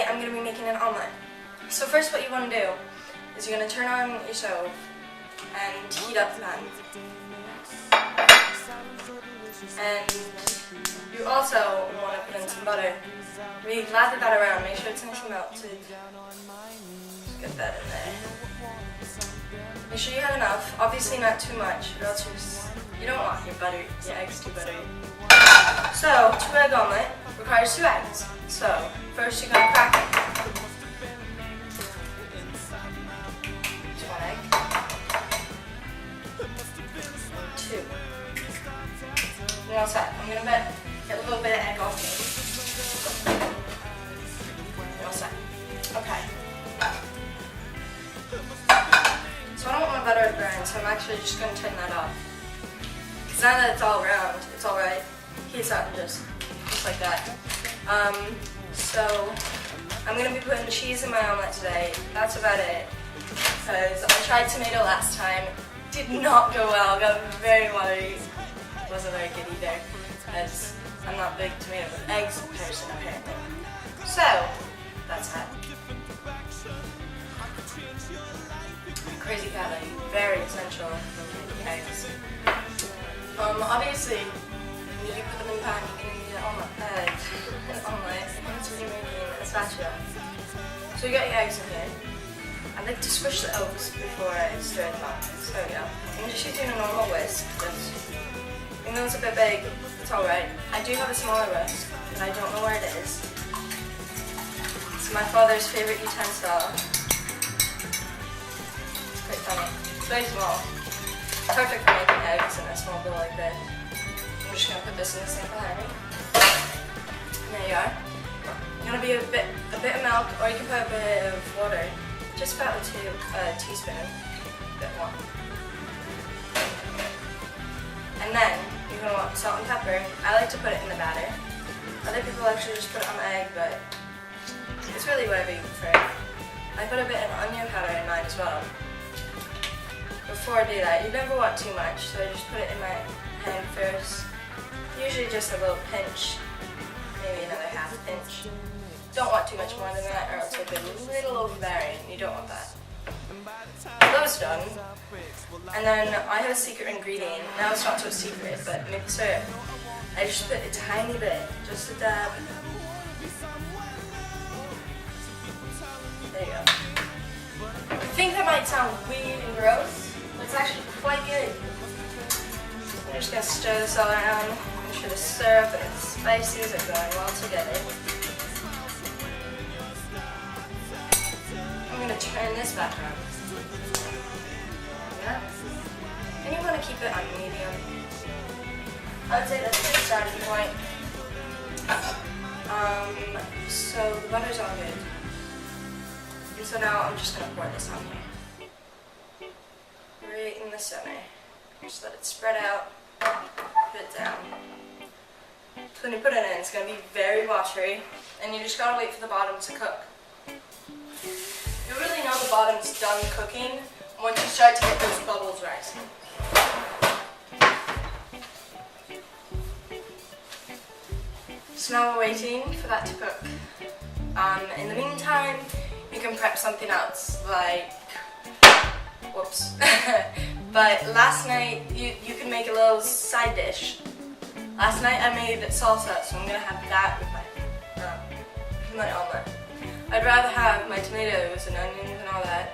I'm going to be making an omelet. So first what you want to do is you're going to turn on your stove and heat up the pan. And you also want to put in some butter. Really lather that around, make sure it's nice and melted. Just get that in there. Make sure you have enough, obviously not too much, or else you don't want your eggs too buttery. So, 2-egg omelet requires 2 eggs. So, first you're going to crack it. Just 1 egg. 2. You're all set. I'm going to get a little bit of egg off me. You're all set. Okay. So I don't want my butter to burn, so I'm actually just going to turn that off. Because now that it's all around, it's alright. Heats up just like that. So I'm going to be putting cheese in my omelet today. That's about it. Because I tried tomato last time. Did not go well. Got very watery. Wasn't very good either. Because I'm not a big tomato with eggs person apparently. So that's that. Crazy calorie, very essential in eggs. Obviously, when you put them in the pan, you're going to need an omelet. That's when you're making a spatula. So you got your eggs in here. I like to squish the yolks before I stir them up. So there we go. I'm just using a normal whisk. Even though it's a bit big, it's alright. I do have a smaller whisk, but I don't know where it is. It's my father's favorite utensil. Quite funny. It's very small. Perfect for making eggs in a small bowl like this. I'm just going to put this in the sink behind me. And there you are. You're going to be a bit of milk, or you can put a bit of water. Just about a teaspoon. A bit more. And then you're going to want salt and pepper. I like to put it in the batter. Other people actually just put it on the egg, but it's really whatever you prefer. I put a bit of onion powder in mine as well. Before I do that, you never want too much, so I just put it in my hand first. Usually just a little pinch, maybe another half pinch. Don't want too much more than that, or else it'll be a little overbearing. You don't want that. Those done, and then I have a secret ingredient. Now it's not so secret, but maple syrup. I just put a tiny bit, just a dab. There you go. I think that might sound weird and gross. It's actually quite good. I'm just going to stir this all around. Make sure the syrup and the spices are going well together. I'm going to turn this back on. Yeah. And you want to keep it on medium. I would say that's a good starting point. So the butter's all good. And so now I'm just going to pour this on here. Right in the center. Just let it spread out, put it down. So when you put it in, it's going to be very watery, and you just got to wait for the bottom to cook. You really know the bottom's done cooking once you start to get those bubbles rising. So now we're waiting for that to cook. In the meantime, you can prep something else, like whoops. But last night, you can make a little side dish. Last night I made salsa, so I'm going to have that with my omelet. I'd rather have my tomatoes and onions and all that,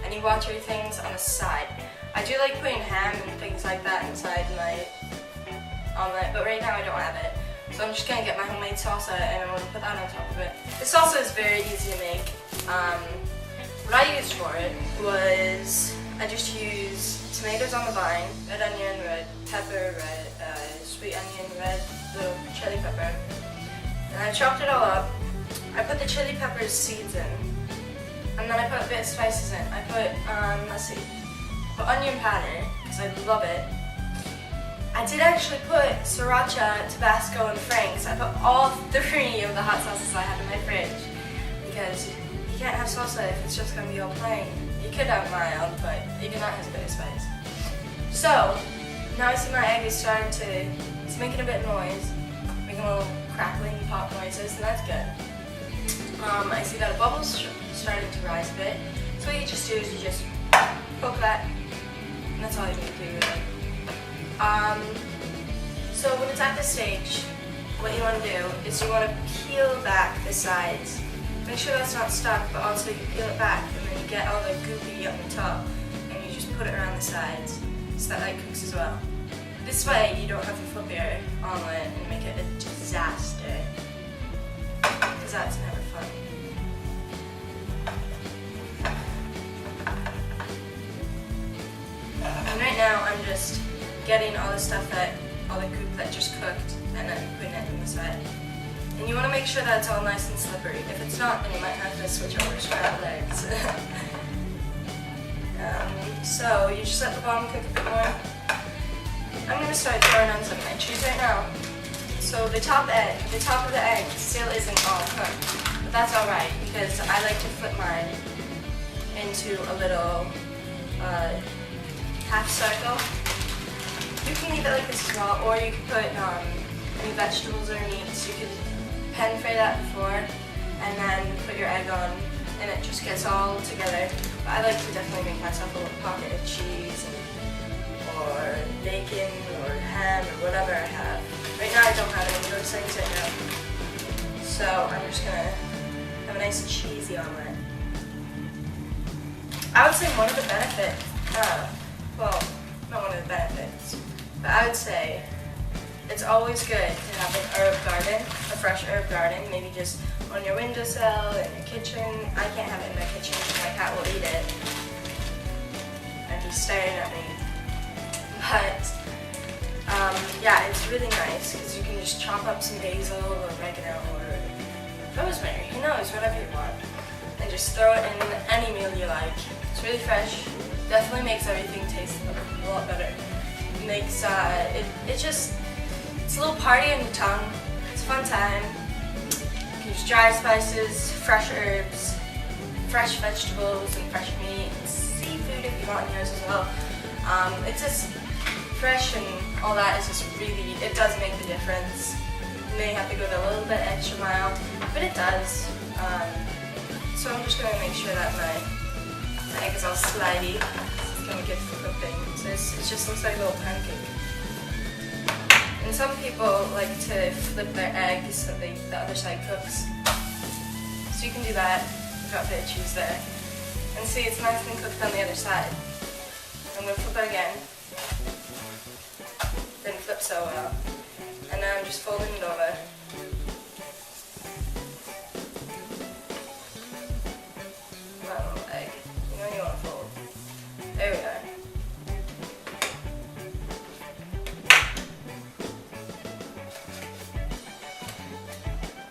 any watery things on the side. I do like putting ham and things like that inside my omelet, but right now I don't have it. So I'm just going to get my homemade salsa and I'm going to put that on top of it. This salsa is very easy to make. What I used for it was, I just used tomatoes on the vine, red onion, red pepper, red sweet onion, red little chili pepper. And I chopped it all up. I put the chili pepper seeds in. And then I put a bit of spices in. I put, let's see, onion powder, because I love it. I did actually put sriracha, Tabasco, and Frank's. I put all 3 of the hot sauces I have in my fridge. Because you can't have salsa if it's just going to be all plain. You could have mild, but you cannot have a bit of spice. So, now I see my egg is starting to, it's making a bit of noise. Making a little crackling pop noises, and that's good. I see that a bubble's starting to rise a bit. So what you just do is you just poke that, and that's all you need to do with it. So when it's at this stage, what you want to do is you want to peel back the sides. Make sure that's not stuck, but also you peel it back, and then you get all the goopy on the top, and you just put it around the sides, so that like cooks as well. This way you don't have to flip your omelet and make it a disaster, because that's never fun. And right now I'm just getting all the stuff all the goop that just cooked, and then putting it in the side. And you want to make sure that it's all nice and slippery. If it's not, then you might have to switch over to scrambled eggs. So you just let the bottom cook a bit more. I'm going to start throwing on some egg cheese right now. So the top of the egg still isn't all cooked, but that's alright because I like to flip mine into a little half circle. You can leave it like this as well, or you can put any vegetables or meats. You could pan fry that before, and then put your egg on, and it just gets all together. But I like to definitely make myself a little pocket of cheese, or bacon, or ham, or whatever I have. Right now I don't have any of those things right now, so I'm just gonna have a nice cheesy omelet. I would say one of the benefits, well, not one of the benefits, but I would say it's always good to have an herb garden, a fresh herb garden, maybe just on your windowsill, in your kitchen. I can't have it in my kitchen because my cat will eat it, and he's staring at me. But, yeah, it's really nice because you can just chop up some basil or oregano or rosemary, who knows, whatever you want, and just throw it in any meal you like. It's really fresh, definitely makes everything taste a lot better. It makes, it's a little party on your tongue. It's a fun time. You can use dry spices, fresh herbs, fresh vegetables, and fresh meat, and seafood if you want in yours as well. It's just fresh, and all that is just really, it does make the difference. You may have to go the little bit extra mile, but it does. So I'm just going to make sure that my egg is all slidey. It's going to get for cooking. So it just looks like a little pancake. And some people like to flip their eggs so the other side cooks. So you can do that. Got a bit of cheese there. And see, it's nice and cooked on the other side. I'm going to flip it again. Didn't flip so well. And now I'm just folding it over. One little egg. You know you want to fold. There we are.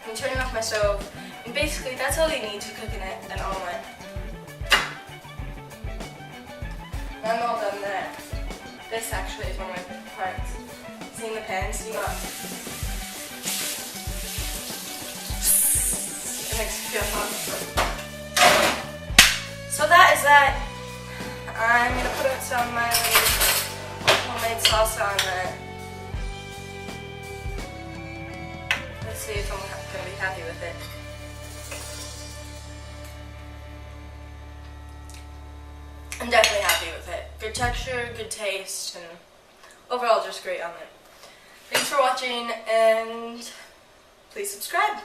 I'm turning off my stove, and basically that's all you need to cook an omelet. I'm all done there. This actually is one of my favorite parts. Seeing the pan steam up. It makes me feel hot. So that is that. I'm going to put some of my homemade salsa on there. Let's see if I'm going to be happy with it. I'm definitely happy with it. Good texture, good taste, and overall just great omelet. Thanks for watching, and please subscribe.